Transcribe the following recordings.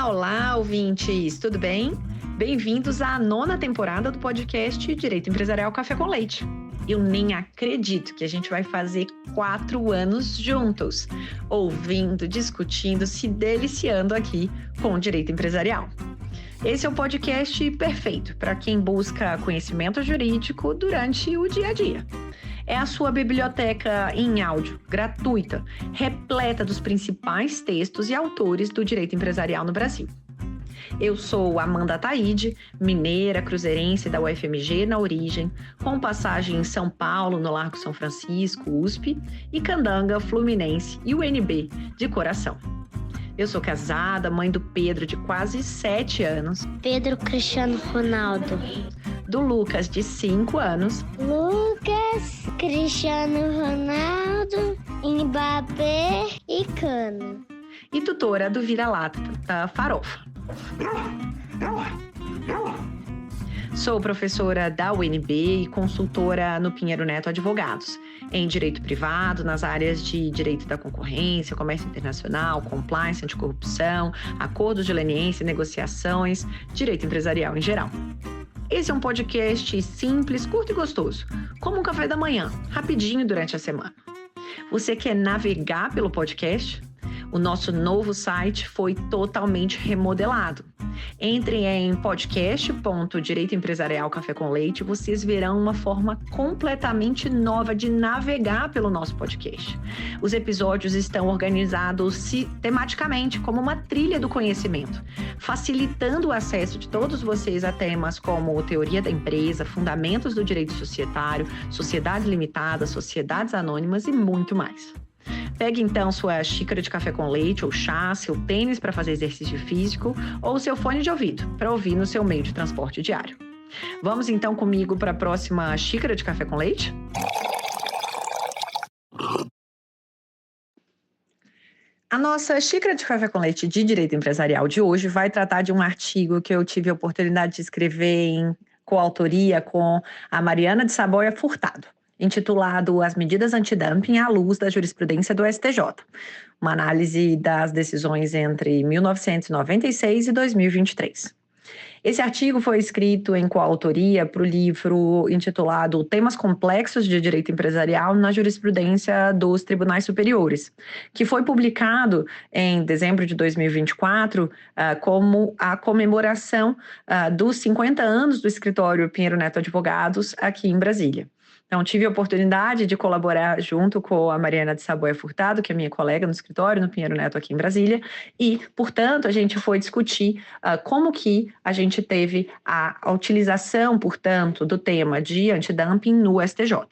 Olá, ouvintes, tudo bem? Bem-vindos à 9ª temporada do podcast Direito Empresarial Café com Leite. Eu nem acredito que a gente vai fazer 4 anos juntos, ouvindo, discutindo, se deliciando aqui com o direito empresarial. Esse é o podcast perfeito para quem busca conhecimento jurídico durante o dia a dia. É a sua biblioteca em áudio, gratuita, repleta dos principais textos e autores do direito empresarial no Brasil. Eu sou Amanda Taide, mineira, cruzeirense da UFMG na origem, com passagem em São Paulo, no Largo São Francisco, USP, e Candanga, Fluminense e UNB, de coração. Eu sou casada, mãe do Pedro, de quase 7 anos. Pedro Cristiano Ronaldo. Do Lucas, de 5 anos. Lucas Cristiano Ronaldo, Mbappé e Cano. E tutora do Vira-Lata, da Farofa. Sou professora da UNB e consultora no Pinheiro Neto Advogados, em direito privado, nas áreas de direito da concorrência, comércio internacional, compliance, anticorrupção, acordos de leniência, negociações, direito empresarial em geral. Esse é um podcast simples, curto e gostoso, como um café da manhã, rapidinho durante a semana. Você quer navegar pelo podcast? O nosso novo site foi totalmente remodelado. Entrem em podcast.direitoempresarial Café com Leite e vocês verão uma forma completamente nova de navegar pelo nosso podcast. Os episódios estão organizados tematicamente como uma trilha do conhecimento, facilitando o acesso de todos vocês a temas como teoria da empresa, fundamentos do direito societário, sociedades limitadas, sociedades anônimas e muito mais. Pegue então sua xícara de café com leite ou chá, seu tênis para fazer exercício físico ou seu fone de ouvido para ouvir no seu meio de transporte diário. Vamos então comigo para a próxima xícara de café com leite? A nossa xícara de café com leite de direito empresarial de hoje vai tratar de um artigo que eu tive a oportunidade de escrever em coautoria com a Mariana de Saboia Furtado, intitulado As Medidas Antidumping à Luz da Jurisprudência do STJ, uma análise das decisões entre 1996 e 2023. Esse artigo foi escrito em coautoria para o livro intitulado Temas Complexos de Direito Empresarial na Jurisprudência dos Tribunais Superiores, que foi publicado em dezembro de 2024 como a comemoração dos 50 anos do escritório Pinheiro Neto Advogados aqui em Brasília. Então, tive a oportunidade de colaborar junto com a Mariana de Saboia Furtado, que é minha colega no escritório, no Pinheiro Neto aqui em Brasília, e, portanto, a gente foi discutir como que a gente teve a utilização, portanto, do tema de antidumping no STJ.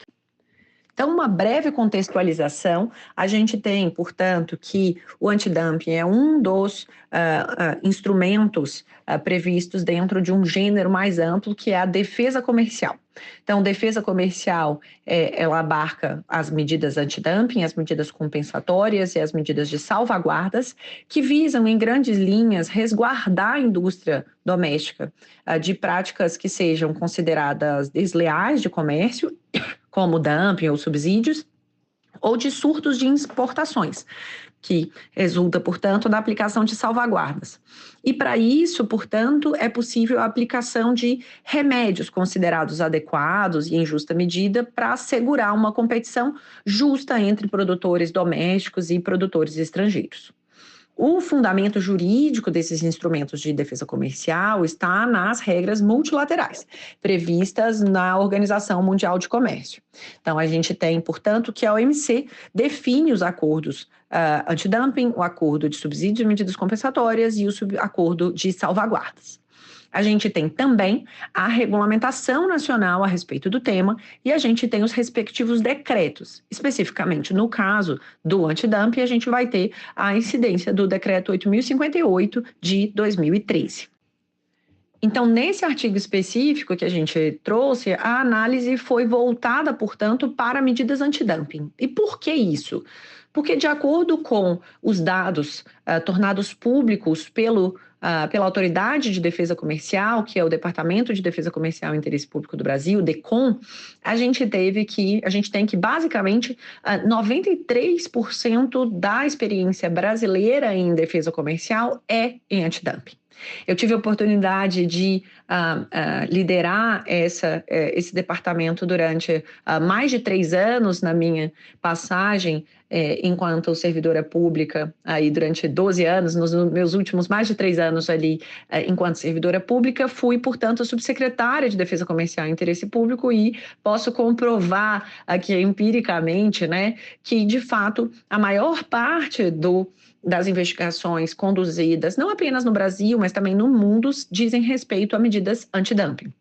Então, uma breve contextualização, a gente tem, portanto, que o antidumping é um dos instrumentos previstos dentro de um gênero mais amplo, que é a defesa comercial. Então, defesa comercial, ela abarca as medidas antidumping, as medidas compensatórias e as medidas de salvaguardas, que visam, em grandes linhas, resguardar a indústria doméstica de práticas que sejam consideradas desleais de comércio, como dumping ou subsídios, ou de surtos de exportações, que resulta, portanto, da aplicação de salvaguardas. E para isso, portanto, é possível a aplicação de remédios considerados adequados e em justa medida para assegurar uma competição justa entre produtores domésticos e produtores estrangeiros. O fundamento jurídico desses instrumentos de defesa comercial está nas regras multilaterais, previstas na Organização Mundial de Comércio. Então, a gente tem, portanto, que a OMC define os acordos antidumping, o acordo de subsídios e medidas compensatórias e o acordo de salvaguardas. A gente tem também a regulamentação nacional a respeito do tema e a gente tem os respectivos decretos. Especificamente, no caso do antidumping, a gente vai ter a incidência do decreto 8.058 de 2013. Então, nesse artigo específico que a gente trouxe, a análise foi voltada, portanto, para medidas antidumping. E por que isso? Porque, de acordo com os dados tornados públicos pelo pela Autoridade de Defesa Comercial, que é o Departamento de Defesa Comercial e Interesse Público do Brasil, o DECOM, a gente tem que basicamente 93% da experiência brasileira em defesa comercial é em antidumping. Eu tive a oportunidade de liderar esse departamento durante mais de 3 anos na minha passagem enquanto servidora pública, aí durante 12 anos, nos meus últimos mais de 3 anos ali enquanto servidora pública, fui, portanto, subsecretária de Defesa Comercial e Interesse Público e posso comprovar aqui empiricamente, né, que, de fato, a maior parte das investigações conduzidas, não apenas no Brasil, mas também no mundo, dizem respeito a medidas antidumping.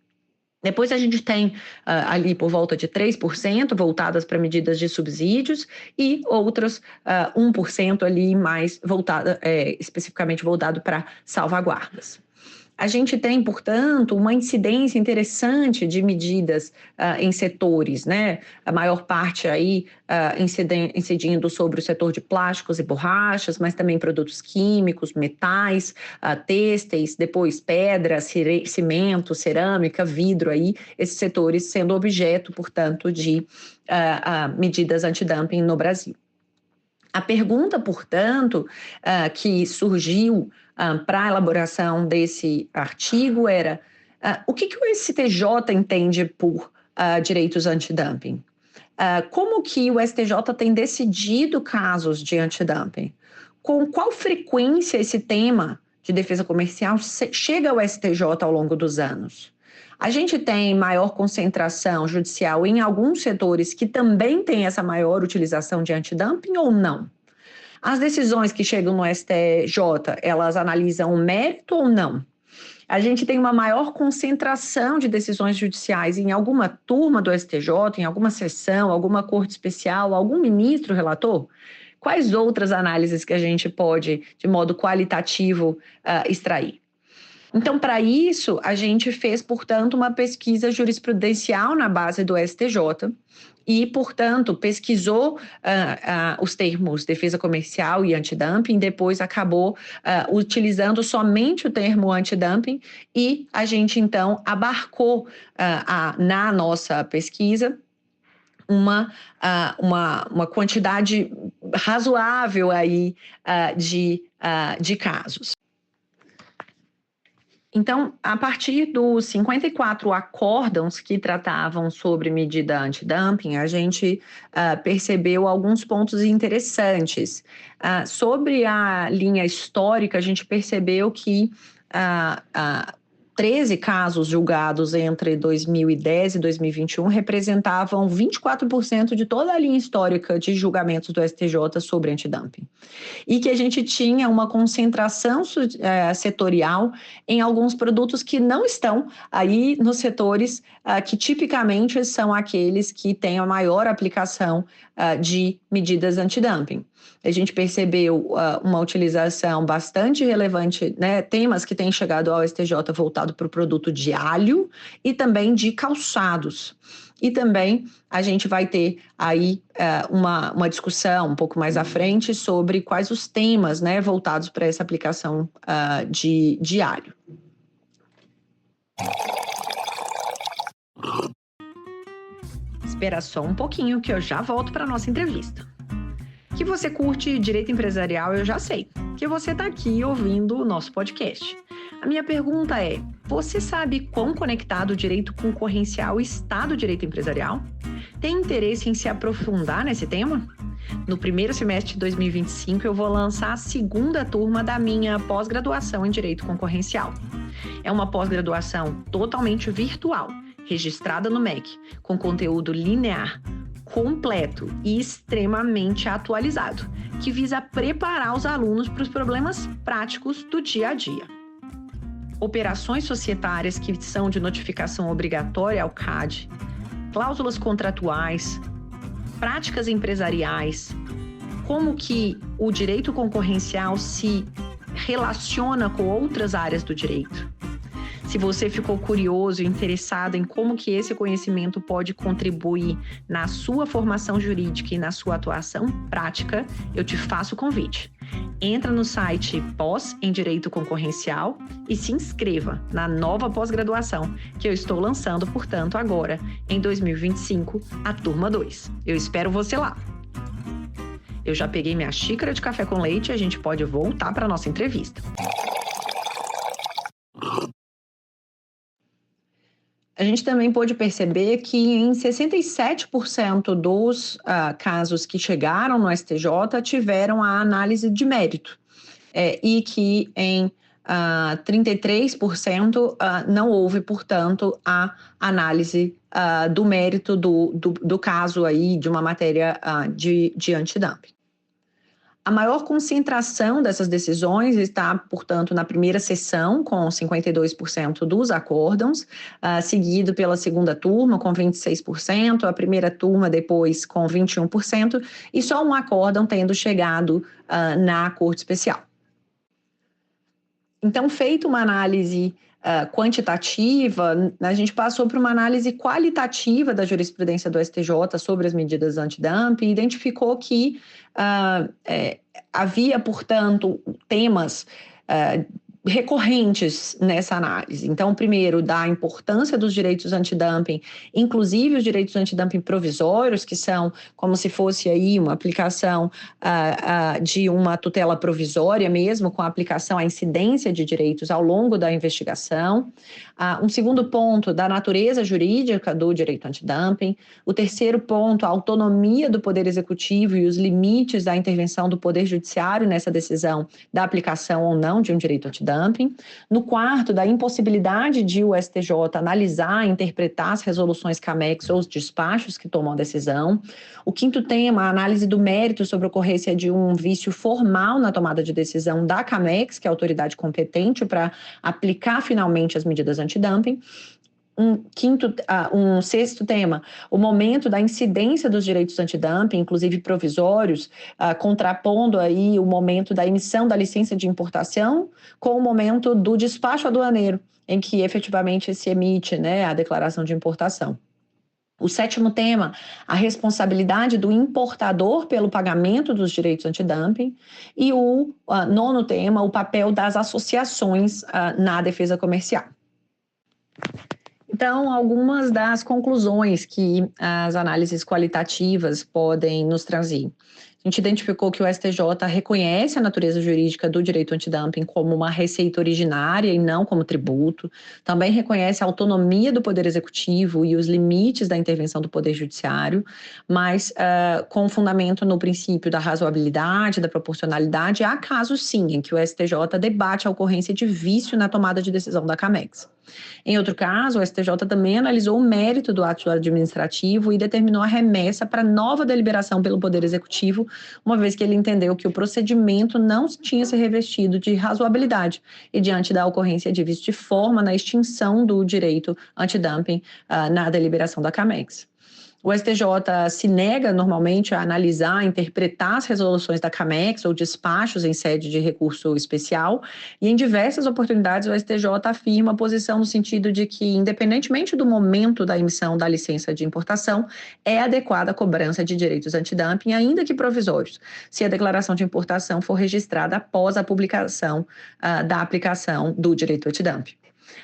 Depois a gente tem ali por volta de 3% voltadas para medidas de subsídios e outras 1% ali mais especificamente voltado para salvaguardas. A gente tem, portanto, uma incidência interessante de medidas em setores, né? A maior parte aí incidindo sobre o setor de plásticos e borrachas, mas também produtos químicos, metais, têxteis, depois pedra, cimento, cerâmica, vidro aí, esses setores sendo objeto, portanto, de medidas antidumping no Brasil. A pergunta, portanto, que surgiu para a elaboração desse artigo era o que o STJ entende por direitos antidumping? Como que o STJ tem decidido casos de antidumping? Com qual frequência esse tema de defesa comercial chega ao STJ ao longo dos anos? A gente tem maior concentração judicial em alguns setores que também têm essa maior utilização de antidumping ou não? As decisões que chegam no STJ, elas analisam o mérito ou não? A gente tem uma maior concentração de decisões judiciais em alguma turma do STJ, em alguma sessão, alguma corte especial, algum ministro relator? Quais outras análises que a gente pode, de modo qualitativo, extrair? Então, para isso, a gente fez, portanto, uma pesquisa jurisprudencial na base do STJ e, portanto, pesquisou os termos defesa comercial e antidumping, depois acabou utilizando somente o termo antidumping e a gente, então, abarcou na nossa pesquisa uma quantidade razoável aí de casos. Então, a partir dos 54 acórdãos que tratavam sobre medida antidumping, a gente percebeu alguns pontos interessantes. Sobre a linha histórica, a gente percebeu que 13 casos julgados entre 2010 e 2021 representavam 24% de toda a linha histórica de julgamentos do STJ sobre antidumping. E que a gente tinha uma concentração setorial em alguns produtos que não estão aí nos setores que tipicamente são aqueles que têm a maior aplicação de medidas antidumping. A gente percebeu uma utilização bastante relevante, né, temas que têm chegado ao STJ voltado para o produto de alho e também de calçados. E também a gente vai ter aí uma discussão um pouco mais à frente sobre quais os temas, né, voltados para essa aplicação de alho. Espera só um pouquinho que eu já volto para a nossa entrevista. Que você curte direito empresarial, eu já sei. Que você está aqui ouvindo o nosso podcast. A minha pergunta é, você sabe quão conectado o direito concorrencial está do direito empresarial? Tem interesse em se aprofundar nesse tema? No primeiro semestre de 2025, eu vou lançar a segunda turma da minha pós-graduação em Direito Concorrencial. É uma pós-graduação totalmente virtual, registrada no MEC, com conteúdo linear, completo e extremamente atualizado, que visa preparar os alunos para os problemas práticos do dia a dia. Operações societárias que são de notificação obrigatória ao CAD, cláusulas contratuais, práticas empresariais, como que o direito concorrencial se relaciona com outras áreas do direito. Se você ficou curioso e interessado em como que esse conhecimento pode contribuir na sua formação jurídica e na sua atuação prática, eu te faço o convite. Entra no site Pós em Direito Concorrencial e se inscreva na nova pós-graduação que eu estou lançando, portanto, agora, em 2025, a turma 2. Eu espero você lá. Eu já peguei minha xícara de café com leite e a gente pode voltar para a nossa entrevista. A gente também pôde perceber que em 67% dos casos que chegaram no STJ tiveram a análise de mérito e que em 33% não houve, portanto, a análise do mérito do caso aí de uma matéria de antidumping. A maior concentração dessas decisões está, portanto, na primeira sessão, com 52% dos acórdãos, seguido pela segunda turma, com 26%, a primeira turma depois com 21%, e só um acórdão tendo chegado na Corte Especial. Então, feita uma análise quantitativa, a gente passou para uma análise qualitativa da jurisprudência do STJ sobre as medidas antidumping e identificou que havia, portanto, temas recorrentes nessa análise. Então, primeiro, da importância dos direitos antidumping, inclusive os direitos antidumping provisórios, que são como se fosse aí uma aplicação de uma tutela provisória mesmo, com a aplicação à incidência de direitos ao longo da investigação. Um segundo ponto, da natureza jurídica do direito antidumping. O terceiro ponto, a autonomia do Poder Executivo e os limites da intervenção do Poder Judiciário nessa decisão da aplicação ou não de um direito antidumping. No quarto, da impossibilidade de o STJ analisar, interpretar as resoluções CAMEX ou os despachos que tomam a decisão. O quinto tema, a análise do mérito sobre a ocorrência de um vício formal na tomada de decisão da CAMEX, que é a autoridade competente para aplicar finalmente as medidas antidumping. Um sexto tema, o momento da incidência dos direitos antidumping, inclusive provisórios, contrapondo aí o momento da emissão da licença de importação com o momento do despacho aduaneiro, em que efetivamente se emite, a declaração de importação. O sétimo tema, a responsabilidade do importador pelo pagamento dos direitos antidumping. E o nono tema, o papel das associações na defesa comercial. Então, algumas das conclusões que as análises qualitativas podem nos trazer. A gente identificou que o STJ reconhece a natureza jurídica do direito antidumping como uma receita originária e não como tributo. Também reconhece a autonomia do Poder Executivo e os limites da intervenção do Poder Judiciário, mas com fundamento no princípio da razoabilidade, da proporcionalidade. Há casos, sim, em que o STJ debate a ocorrência de vício na tomada de decisão da CAMEX. Em outro caso, o STJ também analisou o mérito do ato administrativo e determinou a remessa para nova deliberação pelo Poder Executivo, uma vez que ele entendeu que o procedimento não tinha se revestido de razoabilidade e diante da ocorrência de vício de forma na extinção do direito antidumping na deliberação da CAMEX. O STJ se nega normalmente a analisar, interpretar as resoluções da CAMEX ou despachos em sede de recurso especial e em diversas oportunidades o STJ afirma a posição no sentido de que, independentemente do momento da emissão da licença de importação, é adequada a cobrança de direitos antidumping, ainda que provisórios, se a declaração de importação for registrada após a publicação da aplicação do direito antidumping.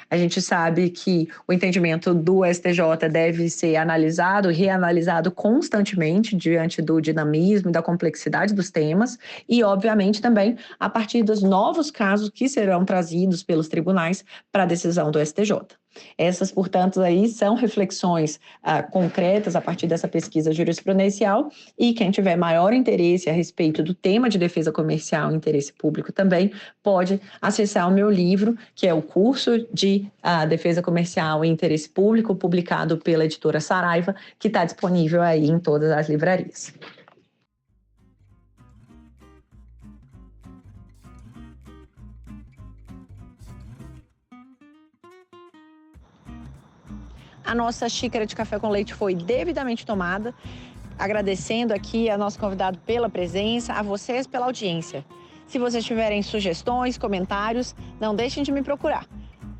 A gente sabe que o entendimento do STJ deve ser analisado e reanalisado constantemente diante do dinamismo e da complexidade dos temas e, obviamente, também a partir dos novos casos que serão trazidos pelos tribunais para a decisão do STJ. Essas, portanto, aí são reflexões concretas a partir dessa pesquisa jurisprudencial e quem tiver maior interesse a respeito do tema de defesa comercial e interesse público também pode acessar o meu livro, que é o curso de defesa comercial e interesse público, publicado pela editora Saraiva, que está disponível aí em todas as livrarias. A nossa xícara de café com leite foi devidamente tomada, agradecendo aqui a nosso convidado pela presença, a vocês pela audiência. Se vocês tiverem sugestões, comentários, não deixem de me procurar.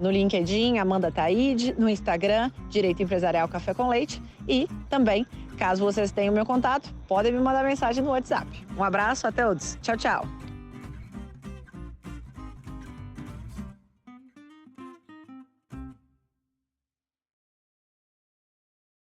No LinkedIn, Amanda Taide, no Instagram, Direito Empresarial Café com Leite e também, caso vocês tenham meu contato, podem me mandar mensagem no WhatsApp. Um abraço a todos. Tchau, tchau.